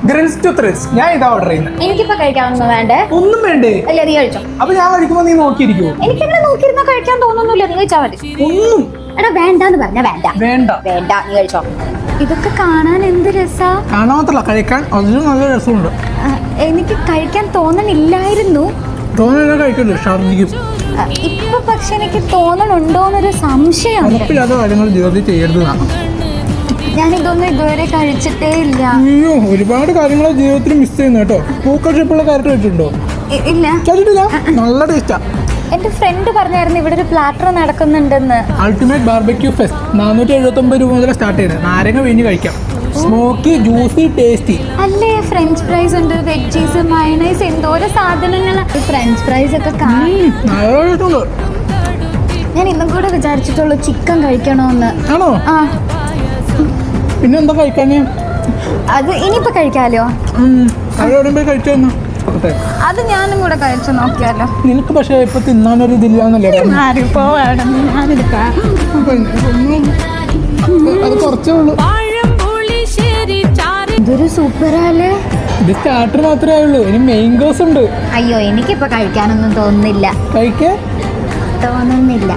Grills to thrills. ഞാൻ ഇതാ order ചെയ്യുന്നത്. എനിക്കിപ്പോ കഴിക്കാനൊന്നും വേണ്ടേ? ഒന്നും വേണ്ടേ? അല്ല, നീ കഴിച്ചോ. അപ്പൊ ഞാൻ കഴിക്കുമ്പോ നീ നോക്കിയിരിക്കുവോ? എനിക്കിങ്ങനെ നോക്കിയിരുന്നാ കഴിക്കാൻ തോന്നുന്നില്ല. നീ കഴിച്ചാ മതി. ഒന്നും എടാ വേണ്ടാന്ന് പറഞ്ഞാ വേണ്ട. വേണ്ട. വേണ്ട, നീ കഴിച്ചോ. ഇതൊക്കെ കാണാൻ എന്ത് രസാ. കാണാൻ മാത്രല്ല, കഴിക്കാൻ അതിലും നല്ല രസമുണ്ട്. എനിക്ക് കഴിക്കാൻ തോന്നണില്ലായിരുന്നു. തോന്നുന്ന കഴിക്കണ്ടോ? ഛർദിക്കും. ഇപ്പൊ പക്ഷെ എനിക്ക് തോന്നണുണ്ടോന്നൊരു സംശയമുണ്ട്. ഉറപ്പില്ലാത്ത കാര്യങ്ങൾ ജീവിതത്തിൽ ചെയ്യരുതാണ്. ഞാനിതൊന്നും ഇതുവരെ കഴിച്ചിട്ടേ ഇല്ല. അയ്യോ, ഒരുപാട് കാര്യങ്ങൾ ജീവിതത്തിൽ മിസ് ചെയ്യുന്നു കേട്ടോ. പൂക്കൾ ഷേപ്പുള്ള കാരറ്റ് കഴിച്ചിട്ടുണ്ടോ? ഇല്ല. കഴിച്ചിട്ടില്ല? നല്ല ടേസ്റ്റാ. എന്റെ ഫ്രണ്ട് പറഞ്ഞായിരുന്നു ഇവിടെ ഒരു പ്ലാറ്റർ നടക്കുന്നുണ്ടെന്ന്. അൾട്ടിമേറ്റ് ബാർബക്യൂ ഫെസ്റ്റ് 479 രൂപ മുതൽ സ്റ്റാർട്ട് ചെയ്യുന്നത്. നാരങ്ങ വീഞ്ഞ് കഴിക്കാം. Smoky, juicy, tasty. അല്ലേ, ഫ്രഞ്ച് ഫ്രൈസ് ഉണ്ട്, വെജീസ്, മയണൈസ്, എന്തോരം സാധനങ്ങളാ. ഫ്രഞ്ച് ഫ്രൈസ് ഒക്കെ നല്ല. ഞാൻ ഇന്നും കൂടെ വിചാരിച്ചിട്ടുള്ളൂ ചിക്കൻ കഴിക്കണോന്ന്. ആണോ? ആ, പിന്നെ എന്താ കഴിക്കാന്? അത് ഇനിയിപ്പോ കഴിക്കാലോ. അവിടെ പോയി കഴിച്ചു തന്നു. അത് ഞാനും കൂടെ കഴിച്ചു നോക്കിയാലോ. നിനക്ക് പക്ഷെ ഇപ്പൊ തിന്നാനൊരു ഇതില്ലാന്നല്ലേ? അത് കുറച്ചേ ഉള്ളൂ. ഇതൊരു സൂപ്പറല്ലേ. ഇത് സ്റ്റാർട്ടർ മാത്രമേ ഉള്ളൂ. ഇനി മെയിൻ കോഴ്സ് ഉണ്ട്. അയ്യോ, എനിക്കിപ്പോ കഴിക്കാനൊന്നും തോന്നുന്നില്ല. കഴിക്കാൻ തോന്നുന്നില്ല.